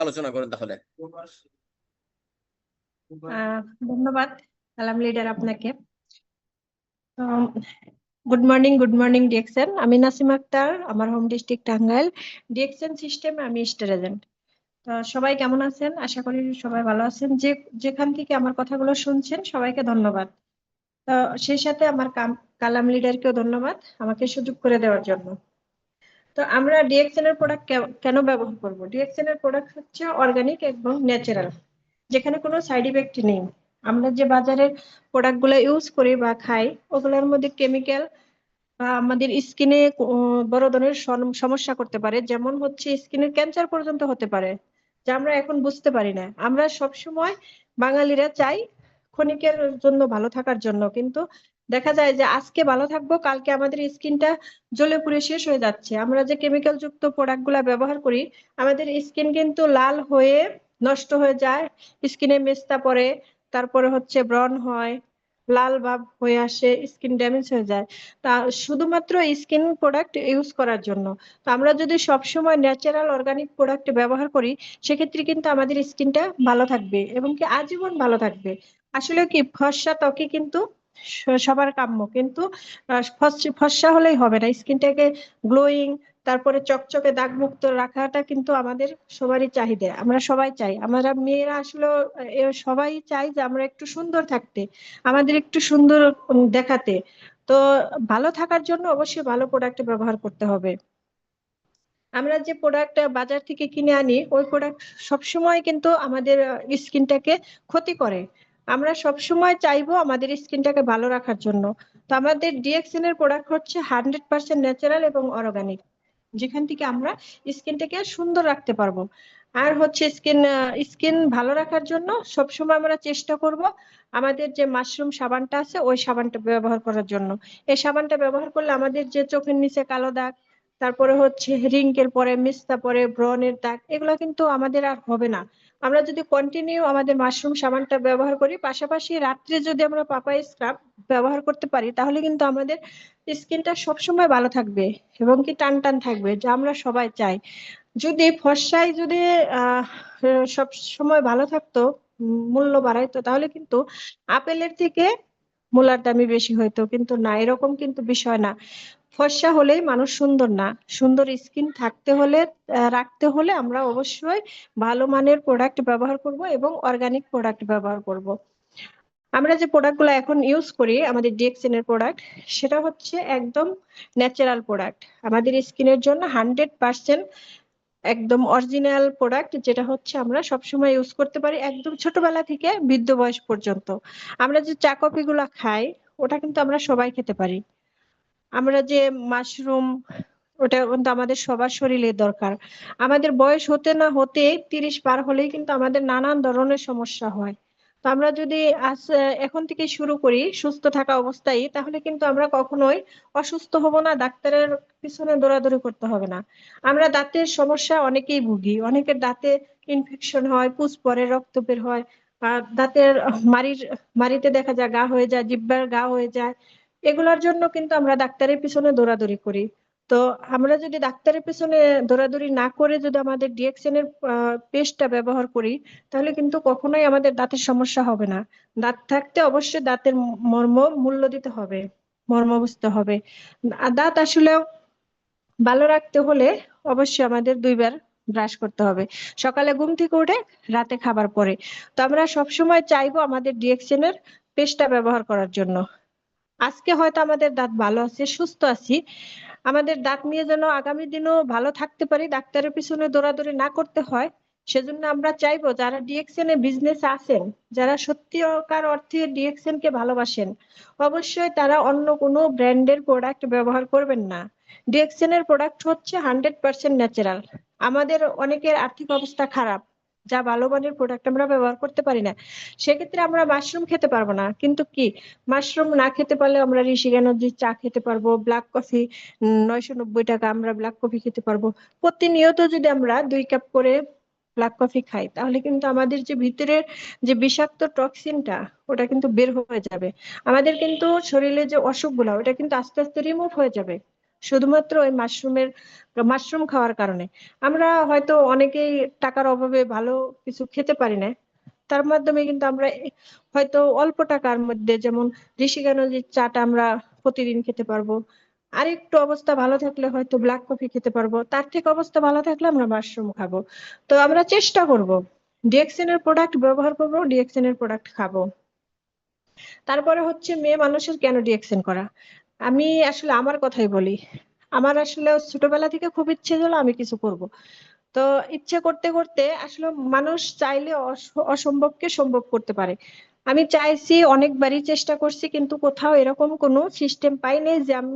আলোচনা করেন তাহলে। ধন্যবাদ কালাম লিডার আপনাকে। Good morning DXN. আমি নাসিমা আক্তার, আমার হোম ডিস্ট্রিক্ট টাঙ্গাইল। ডিএক্সএন সিস্টেমে আমি স্টার এজেন্ট। তো সবাই কেমন আছেন? আশা করি সবাই ভালো আছেন। যেখান থেকে আমার কথাগুলো শুনছেন সবাইকে ধন্যবাদ। তো সেই সাথে আমার কালাম লিডারকেও ধন্যবাদ আমাকে সুযোগ করে দেওয়ার জন্য। তো আমরা ডিএক্সএন এর প্রোডাক্ট কেন ব্যবহার করব? ডিএক্সএন এর প্রোডাক্ট হচ্ছে অর্গানিক এবং ন্যাচারাল, যেখানে কোনো সাইড ইফেক্ট নেই। আমরা যে বাজারের প্রোডাক্ট গুলো ইউজ করি বা খাই, ওগুলোর মধ্যে কেমিক্যাল আমাদের স্কিনে বড় ধরনের সমস্যা করতে পারে, যেমন হচ্ছে স্কিনের ক্যান্সার পর্যন্ত হতে পারে, যা আমরা এখন বুঝতে পারি না। আমরা সব সময় বাঙালিরা চাই ক্ষণিকের জন্য ভালো থাকার জন্য, কিন্তু দেখা যায় যে আজকে ভালো থাকবো, কালকে আমাদের স্কিনটা জ্বলে পুড়ে শেষ হয়ে যাচ্ছে। আমরা যে কেমিক্যাল যুক্ত প্রোডাক্ট গুলা ব্যবহার করি, আমাদের স্কিন কিন্তু লাল হয়ে নষ্ট হয়ে যায়, স্কিনে মেস্তা পড়ে, তারপরে হচ্ছে ব্রণ হয়, লাল ভাব হয়ে আসে, স্কিন ড্যামেজ হয়ে যায়। তা শুধুমাত্র স্কিন প্রোডাক্ট ইউজ করার জন্য। তো আমরা যদি সবসময় ন্যাচারাল অর্গানিক প্রোডাক্ট ব্যবহার করি, সেক্ষেত্রে কিন্তু আমাদের স্কিনটা ভালো থাকবে এবং কি আজীবন ভালো থাকবে। আসলে কি, ফর্সা ত্বকে কিন্তু সবার কাম্য, কিন্তু ফর্সা হলেই হবে না, স্কিনটাকে গ্লোয়িং, তারপরে চকচকে দাগ মুক্ত রাখাটা কিন্তু আমাদের সবারই চাহিদা। আমরা সবাই চাই, আমরা মেয়েরা আসলে সবাই চাই যে আমরা একটু সুন্দর থাকতে, আমাদের একটু সুন্দর দেখাতে। তো ভালো থাকার জন্য অবশ্যই ভালো প্রোডাক্ট ব্যবহার করতে হবে। আমরা যে প্রোডাক্ট বাজার থেকে কিনে আনি, ওই প্রোডাক্ট সবসময় কিন্তু আমাদের স্কিনটাকে ক্ষতি করে। আমরা সবসময় চাইবো আমাদের স্কিনটাকে ভালো রাখার জন্য। তো আমাদের ডিএক্সএন এর প্রোডাক্ট হচ্ছে 100% ন্যাচারাল এবং অর্গানিক, যেখান থেকে আমরা স্কিনটাকে সুন্দর রাখতে পারবো। আর হচ্ছে স্কিন ভালো রাখার জন্য সবসময় আমরা চেষ্টা করব আমাদের যে মাশরুম সাবানটা আছে ওই সাবানটা ব্যবহার করার জন্য। এই সাবানটা ব্যবহার করলে আমাদের যে চোখের নিচে কালো দাগ, তারপরে হচ্ছে রিঙ্কের পরে মেস্তা পরে ব্রণের দাগ, এগুলো কিন্তু আমাদের আর হবে না। আমরা যদি কন্টিনিউ আমাদের মাশরুম সাবানটা ব্যবহার করি, পাশাপাশি রাত্রে যদি আমরা পাপায়া স্ক্রাব ব্যবহার করতে পারি, তাহলে কিন্তু আমাদের স্কিনটা সবসময় ভালো থাকবে এবং কি টান টান থাকবে, যা আমরা সবাই চাই। যদি ফর্সায় যদি আহ সব সময় ভালো থাকতো, মূল্য বাড়াইতো, তাহলে কিন্তু আপেলের থেকে মূলার দামই বেশি হইতো, কিন্তু না, এরকম কিন্তু বিষয় না। ফর্সা হলেই মানুষ সুন্দর না। সুন্দর স্কিন থাকতে হলে, রাখতে হলে আমরা অবশ্যই ভালো মানের প্রোডাক্ট ব্যবহার করব এবং অর্গানিক প্রোডাক্ট ব্যবহার করব। আমরা যে প্রোডাক্টগুলো এখন ইউজ করি, আমাদের ডিএক্সএন এর প্রোডাক্ট, সেটা হচ্ছে একদম ন্যাচারাল প্রোডাক্ট, আমাদের স্কিনের জন্য 100% একদম অরিজিনাল প্রোডাক্ট, যেটা হচ্ছে আমরা সবসময় ইউজ করতে পারি, একদম ছোটবেলা থেকে বৃদ্ধ বয়স পর্যন্ত। আমরা যে চা কফি গুলা খাই, ওটা কিন্তু আমরা সবাই খেতে পারি। আমরা যে মাশরুম, ওটা কিন্তু আমাদের সবার শরীরে দরকার। আমাদের বয়স হতে না হতে 30 পার হলেই কিন্তু আমাদের নানান ধরনের সমস্যা হয়। তো আমরা যদি এখন থেকে শুরু করি সুস্থ থাকা অবস্থায়, তাহলে কিন্তু আমরা কখনোই অসুস্থ হব না, ডাক্তারের পিছনে দৌড়াদৌড়ি করতে হবে না। আমরা দাঁতের সমস্যা অনেকেই ভুগি, অনেকের দাঁতে ইনফেকশন হয়, পুজ পড়ে, রক্ত বের হয়, আর দাঁতের মাড়িতে দেখা যায় গা হয়ে যায়, জিহ্বার গা হয়ে যায়। এগুলোর জন্য কিন্তু আমরা ডাক্তারের পিছনে দৌড়াদৌড়ি করি। তো আমরা যদি ডাক্তারের পিছনে দৌড়াদৌড়ি না করে যদি আমাদের ডিএক্সএন এর পেস্টটা ব্যবহার করি, তাহলে কিন্তু কখনোই আমাদের দাঁতের সমস্যা হবে না। দাঁত থাকতে অবশ্যই দাঁতের মূল্য দিতে হবে, মর্ম বুঝতে হবে। আর দাঁত আসলে ভালো রাখতে হলে অবশ্যই আমাদের 2 বার ব্রাশ করতে হবে, সকালে ঘুম থেকে উঠে, রাতে খাবার পরে। তো আমরা সবসময় চাইবো আমাদের ডিএক্সএন এর পেস্টটা ব্যবহার করার জন্য। আজকে হয়তো আমাদের দাঁত ভালো আছে, সুস্থ আছি, আমাদের দাঁত নিয়ে যেন আগামী দিনও ভালো থাকতে পারি, ডাক্তারের পিছনে দৌড়াদৌড়ি না করতে হয়, সেজন্য আমরা চাইবো যারা ডিএক্সএন এ বিজনেস আছেন, যারা সত্যিকার অর্থে ডিএক্সএন কে ভালোবাসেন, অবশ্যই তারা অন্য কোনো ব্র্যান্ডের প্রোডাক্ট ব্যবহার করবেন না। ডিএক্সএন এর প্রোডাক্ট হচ্ছে 100% ন্যাচারাল। আমাদের অনেকের আর্থিক অবস্থা খারাপ, যা ভালো মানের প্রোডাক্ট আমরা ব্যবহার করতে পারি না, সেক্ষেত্রে আমরা মাশরুম খেতে পারবো না, কিন্তু কি, মাশরুম না খেতে পারলে আমরা ঋষি এনার্জি চা খেতে পারবো, ব্ল্যাক কফি 990 টাকা আমরা ব্ল্যাক কফি খেতে পারবো। প্রতিনিয়ত যদি আমরা 2 কাপ করে ব্ল্যাক কফি খাই, তাহলে কিন্তু আমাদের যে ভিতরের যে বিষাক্ত টক্সিনটা, ওটা কিন্তু বের হয়ে যাবে। আমাদের কিন্তু শরীরে যে অসুখগুলো, ওটা কিন্তু আস্তে আস্তে রিমুভ হয়ে যাবে। শুধুমাত্র ওই মাশরুম খাওয়ার কারণে। আমরা হয়তো অনেকেই টাকার অভাবে ভালো কিছু খেতে পারি না, তার মাধ্যমে কিন্তু আমরা হয়তো অল্প টাকার মধ্যে, যেমন ঋষিগঞ্জের চাটা আমরা প্রতিদিন খেতে পারবো, আর একটু অবস্থা ভালো থাকলে হয়তো ব্ল্যাক কফি খেতে পারবো, তার থেকে অবস্থা ভালো থাকলে আমরা মাশরুম খাবো। তো আমরা চেষ্টা করব ডিএক্সএন এর প্রোডাক্ট ব্যবহার করব, ডিএক্সএন এর প্রোডাক্ট খাবো। তারপরে হচ্ছে মেয়ে মানুষের কেন ডিএক্সএন করা, আমি আসলে আমার কথাই বলি। আমার আসলে ছোটবেলা থেকে খুব ইচ্ছে ছিল আমি কিছু করব। তো ইচ্ছে করতে করতে আসলে মানুষ চাইলে অসম্ভবকে সম্ভব করতে পারে। আমি চাইছি, অনেকবারই চেষ্টা করছি, কিন্তু কোথাও এরকম কোনো সিস্টেম পাইনি যে আমি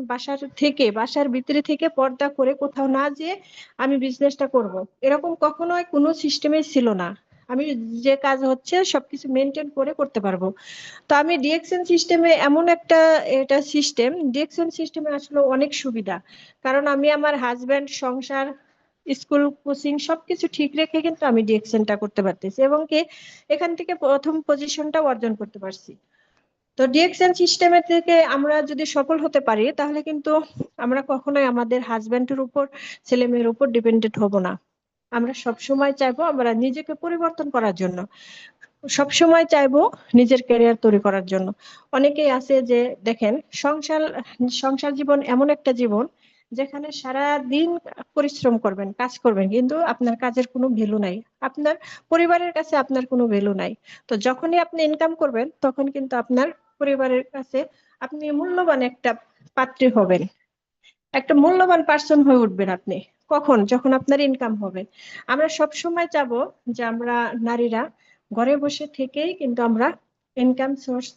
বাসার ভিতরে থেকে পর্দা করে কোথাও না যেয়ে আমি বিজনেসটা করব। এরকম কখনোই কোনো সিস্টেমে ছিল না। আমি যে কাজ হচ্ছে সবকিছু মেনটেন করে করতে পারবো। তো আমি ডিএক্সএন সিস্টেমে এমন একটা, এটা সিস্টেম, ডিএক্সএন সিস্টেমে আসলে অনেক সুবিধা। কারণ আমি আমার হাজবেন্ড, সংসার, স্কুল, কোচিং সবকিছু ঠিক রেখে কিন্তু আমি ডিএক্সএনটা করতে পারতেছি, এবং কি এখান থেকে প্রথম পজিশনটা অর্জন করতে পারছি। তো ডিএক্সএন সিস্টেমের থেকে আমরা যদি সফল হতে পারি, তাহলে কিন্তু আমরা কখনোই আমাদের হাজবেন্ডের উপর, ছেলে মেয়ের উপর ডিপেন্ডেন্ট হব না। আমরা সব সময় চাইবো আমরা নিজেকে পরিবর্তন করার জন্য, সব সময় চাইবো নিজের ক্যারিয়ার তৈরি করার জন্য। অনেকেই আছে যে দেখেন, সংসার সংসার জীবন এমন একটা জীবন যেখানে সারা দিন পরিশ্রম করবেন, কাজ করবেন, কিন্তু আপনার কাজের কোনো ভ্যালু নাই, আপনার পরিবারের কাছে আপনার কোনো ভ্যালু নাই। তো যখনই আপনি ইনকাম করবেন তখন কিন্তু আপনার পরিবারের কাছে আপনি মূল্যবান একটা পাত্রী হবেন, একটা মূল্যবান পার্সন হয়ে উঠবেন আপনি। কখন? যখন আপনার ইনকাম হবে। আমরা সব সময় চাবো যে আমরা নারীরা ঘরে বসে থেকেই কিন্তু আমরা ইনকাম সোর্স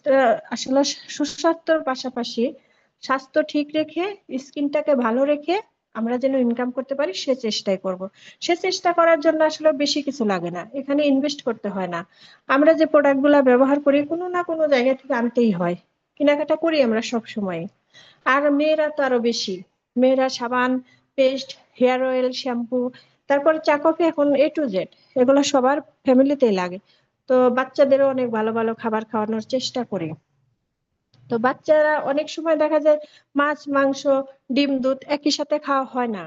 আসলে সুস্বাস্থ্যের পাশাপাশি স্বাস্থ্য ঠিক রেখে, স্কিনটাকে ভালো রেখে আমরা যেন ইনকাম করতে পারি সে চেষ্টাই করব। সে চেষ্টা করার জন্য আসলে বেশি কিছু লাগে না, এখানে ইনভেস্ট করতে হয় না। আমরা যে প্রোডাক্ট গুলা ব্যবহার করি কোনো না কোনো জায়গা থেকে আনতেই হয়, কেনাকাটা করি আমরা সব সময়। আর মেয়েরা তো আরো বেশি, মেয়েরা সাবান, পেস্ট, হেয়ার অয়েল, শ্যাম্পু, তারপর চা কফি, এখন A to Z এগুলো সবার ফ্যামিলিতেই লাগে। তো বাচ্চাদেরও অনেক ভালো ভালো খাবার খাওয়ানোর চেষ্টা করি। তো বাচ্চারা অনেক সময় দেখা যায় মাছ, মাংস, ডিম, দুধ একই সাথে খাওয়া হয় না,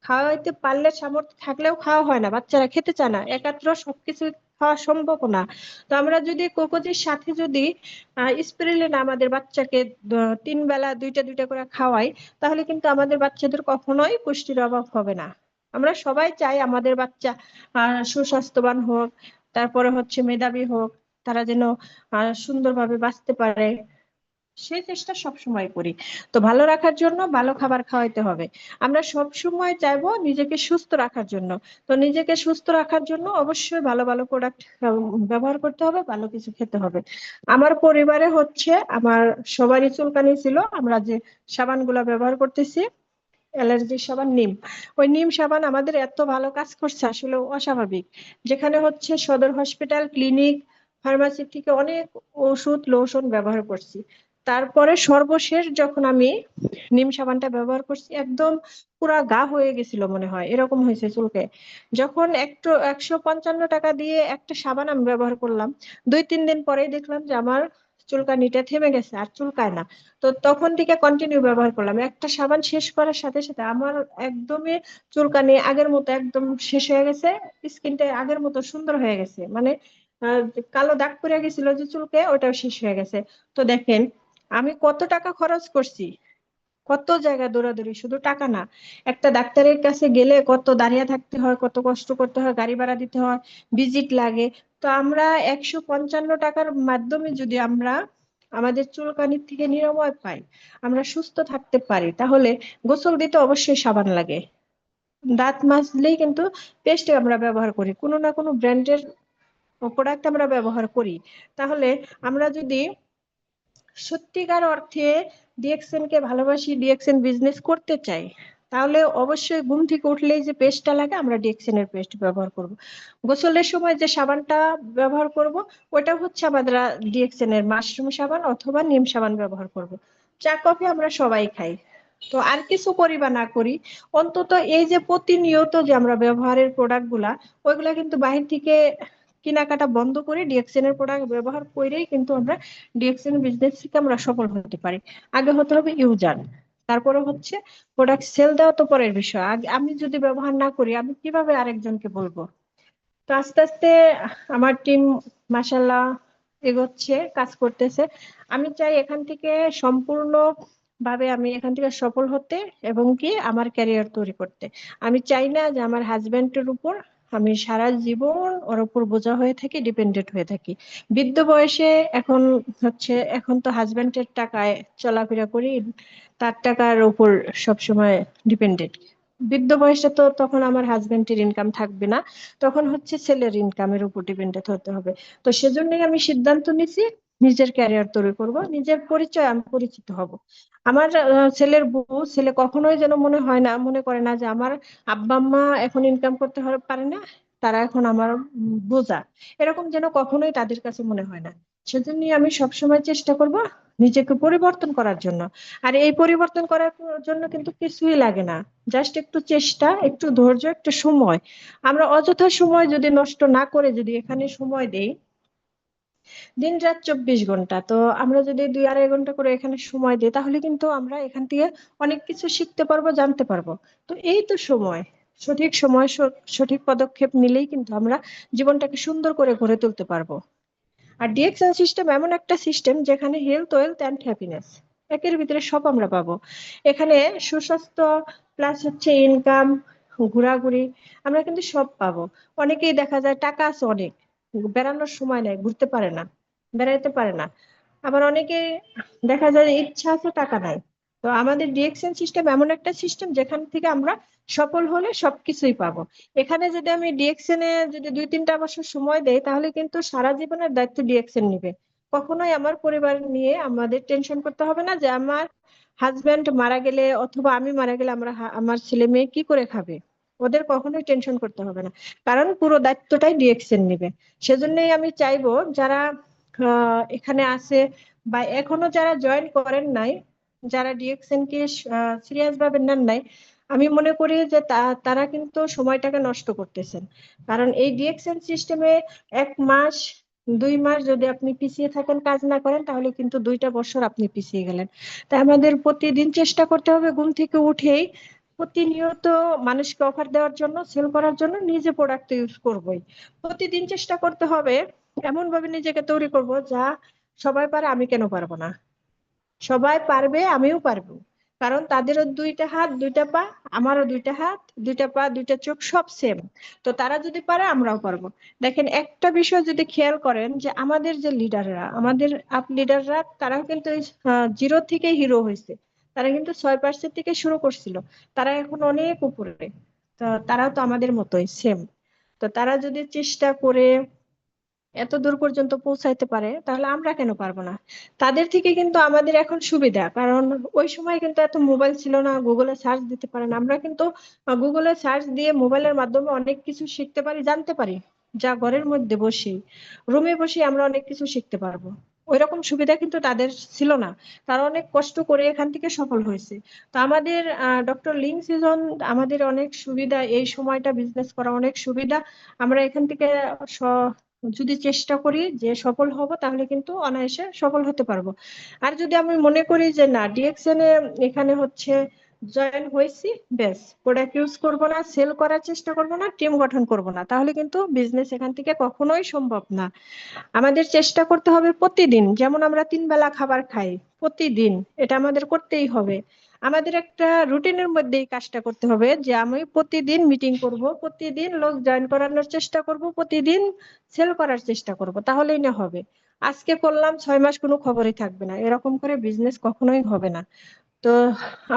খাওয়াইতে পারলে সামর্থ্য থাকলেও খাওয়া হয় না, বাচ্চারা খেতে চায় না, একাত্র সবকিছু খাওয়া সম্ভব না। তো আমরা যদি কোকোজের সাথে যদি স্প্রিলিন আমাদের বাচ্চাকে 3 বেলা দুইটা দুইটা করে খাওয়াই, তাহলে কিন্তু আমাদের বাচ্চাদের কখনোই পুষ্টির অভাব হবে না। আমরা সবাই চাই আমাদের বাচ্চা সুস্বাস্থ্যবান হোক, তারপরে হচ্ছে মেধাবী হোক, তারা যেন সুন্দরভাবে বাঁচতে পারে, সেই চেষ্টা সব সময় করি। তো ভালো রাখার জন্য ভালো খাবার খাওয়াইতে হবে। আমরা সব সময় চাইবো নিজেকে সুস্থ রাখার জন্য। তো নিজেকে সুস্থ রাখার জন্য অবশ্যই ভালো ভালো প্রোডাক্ট ব্যবহার করতে হবে, ভালো কিছু খেতে হবে। আমার পরিবারে হচ্ছে আমার সবারই চুলকানি ছিল, আমরা যে সাবান গুলা ব্যবহার করতেছি, অ্যালার্জির সাবান নিম, ওই নিম সাবান আমাদের এত ভালো কাজ করছে আসলে অস্বাভাবিক। যেখানে হচ্ছে সদর হসপিটাল, ক্লিনিক, ফার্মাসি থেকে অনেক ওষুধ, লোশন ব্যবহার করছি, তারপরে সর্বশেষ যখন আমি নিম সাবানটা ব্যবহার করছি, একদম পুরা গা হয়ে গেছিল মনে হয়, এরকম হয়েছে চুলকে। যখন একটু 155 টাকা দিয়ে একটা সাবান আমি ব্যবহার করলাম, 2-3 দিন পরেই দেখলাম যে আমার চুলকানিটা থেমে গেছে, আর চুলকায় না। তো তখন থেকে কন্টিনিউ ব্যবহার করলাম, একটা সাবান শেষ করার সাথে সাথে আমার একদমই চুলকানি আগের মতো একদম শেষ হয়ে গেছে, স্কিনটা আগের মতো সুন্দর হয়ে গেছে, মানে কালো দাগ পড়ে গেছিল যে চুলকে, ওটাও শেষ হয়ে গেছে। তো দেখেন আমি কত টাকা খরচ করছি, কত জায়গা দৌড়াদৌড়ি, শুধু টাকা না, একটা ডাক্তারের কাছে গেলে কত দাঁড়িয়ে থাকতে হয়, কত কষ্ট করতে হয়, গাড়ি ভাড়া দিতে হয়, ভিজিট লাগে। তো আমরা 155 টাকার মাধ্যমে যদি আমরা আমাদের চুলকানির থেকে নিরাময় পাই, আমরা সুস্থ থাকতে পারি, তাহলে গোসল দিতে অবশ্যই সাবান লাগে, দাঁত মাজলেই কিন্তু পেস্ট আমরা ব্যবহার করি, কোনো না কোনো ব্র্যান্ডের প্রোডাক্ট আমরা ব্যবহার করি। তাহলে আমরা যদি সত্যিকার অর্থে ডিএক্সএন কে ভালোবাসি, ডিএক্সএন বিজনেস করতে চাই, তাহলে অবশ্যই ঘুম থেকে উঠলেই যে পেস্টটা লাগে আমরা ডিএক্সএন এর পেস্ট ব্যবহার করব। গোসলের সময় যে সাবানটা ব্যবহার করব ওটা হচ্ছে আমাদের ডিএক্সএন এর মাশরুম সাবান অথবা নিম সাবান ব্যবহার করব। চা কফি আমরা সবাই খাই। তো আর কিছু করি বা না করি, অন্তত এই যে প্রতিনিয়ত যে আমরা ব্যবহারের প্রোডাক্ট গুলা, ওইগুলা কিন্তু বাহির থেকে কেনাকাটা বন্ধ করে ডিএক্সএন এর প্রোডাক্ট ব্যবহার করেই কিন্তু আমরা ডিএক্সএন বিজনেস থেকে আমরা সফল হতে পারি। আগে হতে হবে ইউজার, তারপরে হচ্ছে প্রোডাক্ট সেল দেওয়া তো পরের বিষয়, আগে আমি যদি ব্যবহার না করি আমি কিভাবে আরেকজনকে বলবো? তো আস্তে আস্তে আমার টিম মাশাল্লাহ এগোচ্ছে, কাজ করতেছে। আমি চাই এখান থেকে সম্পূর্ণ ভাবে আমি এখান থেকে সফল হতে এবং কি আমার ক্যারিয়ার তৈরি করতে। আমি চাই না যে আমার হাজবেন্ডের উপর আমি সারা জীবন ওর উপর বোঝা হয়ে থাকি, ডিপেন্ডেন্ট হয়ে থাকি। বৃদ্ধ বয়সে এখন এখন তো হাজবেন্ডের টাকায় চলাফেরা করি, তার টাকার উপর সবসময় ডিপেন্ডেন্ট। বৃদ্ধ বয়সে তো তখন আমার হাজবেন্ডের ইনকাম থাকবে না, তখন ছেলের ইনকামের উপর ডিপেন্ডেন্ট হতে হবে। তো সেজন্যই আমি সিদ্ধান্ত নিছি নিজের ক্যারিয়ার তৈরি করব, নিজের পরিচয় আমি পরিচিত হব। আমার ছেলের বউ ছেলে কখনোই যেন মনে করে না যে আমার আব্বা আম্মা এখন ইনকাম করতে পারে না, তারা এখন আমার বোঝা, এরকম যেন কখনোই তাদের কাছে মনে হয় না। সেজন্যই আমি সবসময় চেষ্টা করব নিজেকে পরিবর্তন করার জন্য। আর এই পরিবর্তন করার জন্য কিন্তু কিছুই লাগে না, জাস্ট একটু চেষ্টা, একটু ধৈর্য, একটু সময়। আমরা অযথা সময় যদি নষ্ট না করে যদি এখানে সময় দেই, দিন রাত 24 ঘন্টা, তো আমরা যদি 2-2.5 ঘন্টা করে এখানে সময় দিই তাহলে কিন্তু আমরা এখান থেকে অনেক কিছু শিখতে পারবো, জানতে পারবো। তো এই তো সময়, সঠিক সময় সঠিক পদক্ষেপ নিলেই কিন্তু আমরা জীবনটাকে সুন্দর করে গড়ে তুলতে পারবো। আর ডিএক্সএন সিস্টেম এমন একটা সিস্টেম যেখানে হেলথ, ওয়েলথ অ্যান্ড হ্যাপিনেস একের ভিতরে সব আমরা পাবো। এখানে সুস্বাস্থ্য প্লাস ইনকাম, ঘোরাঘুরি, আমরা কিন্তু সব পাবো। অনেকেই দেখা যায় টাকা আছে অনেক, বেড়ানোর সময় নেই, ঘুরতে পারে না, বেড়াইতে পারে না। আবার অনেকে দেখা যায় যে ইচ্ছা আছে টাকা নাই। তো আমাদের ডিএক্সএন সিস্টেম এমন একটা সিস্টেম যেখান থেকে আমরা সফল হলে সবকিছুই পাবো। এখানে যদি আমি ডিএক্সএন এ যদি 2-3টা বছর সময় দেই তাহলে কিন্তু সারা জীবনের দায়িত্ব ডিএক্সএন নিবে। কখনোই আমার পরিবার নিয়ে আমাদের টেনশন করতে হবে না যে আমার হাজবেন্ড মারা গেলে অথবা আমি মারা গেলে আমার ছেলে মেয়ে কি করে খাবে, ওদের কখনোই টেনশন করতে হবে না, কারণ পুরো দায়িত্বটাই ডিএক্সএন নিবে। সেজন্যই আমি চাইবো যারা এখানে আছে বা এখনো যারা জয়েন করেন নাই, যারা ডিএক্সএন কে সিরিয়াস ভাবে নেন নাই, আমি মনে করি যে তারা কিন্তু সময়টাকে নষ্ট করতেছেন। কারণ এই ডিএক্সএন সিস্টেমে 1 মাস 2 মাস যদি আপনি পিছিয়ে থাকেন, কাজ না করেন, তাহলে কিন্তু 2টা বছর আপনি পিছিয়ে গেলেন। তাই আমাদের প্রতিদিন চেষ্টা করতে হবে ঘুম থেকে উঠেই প্রতিনিয়ত মানুষকে অফার দেওয়ার জন্য, সেল করার জন্য, নিজে প্রোডাক্ট ইউজ করবোই। প্রতিদিন চেষ্টা করতে হবে এমন ভাবে নিজেকে তৈরি করব যা সবাই পারে আমি কেন পারবো না, সবাই পারবে আমিও পারবো। কারণ তাদেরও 2টা হাত 2টা পা, আমারও 2টা হাত 2টা পা 2টা চোখ, সব সেম। তো তারা যদি পারে আমরাও পারবো। দেখেন একটা বিষয় যদি খেয়াল করেন যে আমাদের যে লিডাররা, আমাদের আপ লিডাররা, তারাও কিন্তু জিরো থেকে হিরো হয়েছে। তারা কিন্তু 6% থেকে শুরু করছিল, তারা এখন অনেক উপরে। তো তারাও তো আমাদের মতোই সেম। তো তারা যদি চেষ্টা করে এত দূর পর্যন্ত পৌঁছাইতে পারে তাহলে আমরা কেন পারবো না? তাদের থেকে কিন্তু আমাদের এখন সুবিধা, কারণ ওই সময় কিন্তু এত মোবাইল ছিল না, গুগলে সার্চ দিতে পারেন, আমরা কিন্তু গুগলে সার্চ দিয়ে মোবাইলের মাধ্যমে অনেক কিছু শিখতে পারি, জানতে পারি, যা ঘরের মধ্যে বসে রুমে বসে আমরা অনেক কিছু শিখতে পারবো। ওইরকম সুবিধা কিন্তু তাদের ছিল না, তারা অনেক কষ্ট করে এখান থেকে সফল হয়েছে। তো আমাদের ডক্টর লিং সিজন আমাদের অনেক সুবিধা, এই সময়টা বিজনেস করা অনেক সুবিধা। আমরা এখান থেকে যদি চেষ্টা করি যে সফল হব তাহলে কিন্তু অনায়াসে সফল হতে পারবো। আর যদি আমি মনে করি যে না, ডিএক্সএন এ এখানে জয়েন হয়েছি, বেশ প্রোডাক্ট ইউজ করব না, সেল করার চেষ্টা করব না, টিম গঠন করব না, তাহলে কিন্তু বিজনেস এখান থেকে কখনোই সম্ভব না। আমাদের চেষ্টা করতে হবে প্রতিদিন, যেমন আমরা 3 বেলা খাবার খাই প্রতিদিন, এটা আমাদের করতেই হবে। আমাদের একটা রুটিনের মধ্যে এই কাজটা করতে হবে যে আমি প্রতিদিন মিটিং করব, প্রতিদিন লোক জয়েন করানোর চেষ্টা করব, প্রতিদিন সেল করার চেষ্টা করব, তাহলেই না হবে। আজকে করলাম 6 মাস কোনো খবরই থাকবে না, এরকম করে বিজনেস কখনোই হবে না। তো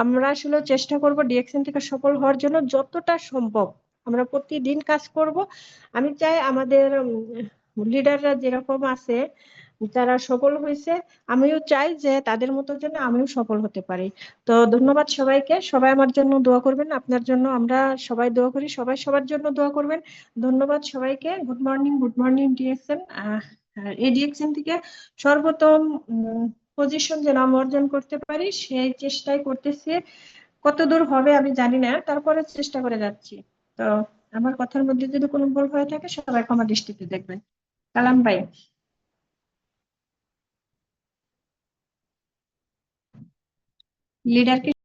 আমরা আসলে চেষ্টা করব ডিএক্সএন থেকে সফল হওয়ার জন্য যতটা সম্ভব আমরা প্রতিদিন কাজ করব। আমি চাই আমাদের লিডাররা যেরকম আছে, যারা সফল হয়েছে, আমিও চাই যে তাদের মতো যেন আমিও সফল হতে পারি। তো ধন্যবাদ সবাইকে, সবাই আমার জন্য দোয়া করবেন, আপনার জন্য আমরা সবাই দোয়া করি, সবাই সবার জন্য দোয়া করবেন। ধন্যবাদ সবাইকে। Good morning, good morning DXN. এই ডিএক্সএন থেকে সর্বোত্তম পজিশন যেন আমি অর্জন করতে পারি সেই চেষ্টাই করতেছি। কত দূর হবে আমি জানি না, তারপরে চেষ্টা করে যাচ্ছি। তো আমার কথার মধ্যে যদি কোনো ভুল হয়ে থাকে সবাই ক্ষমা দৃষ্টিতে দেখবেন। কালাম ভাই, লিডারকে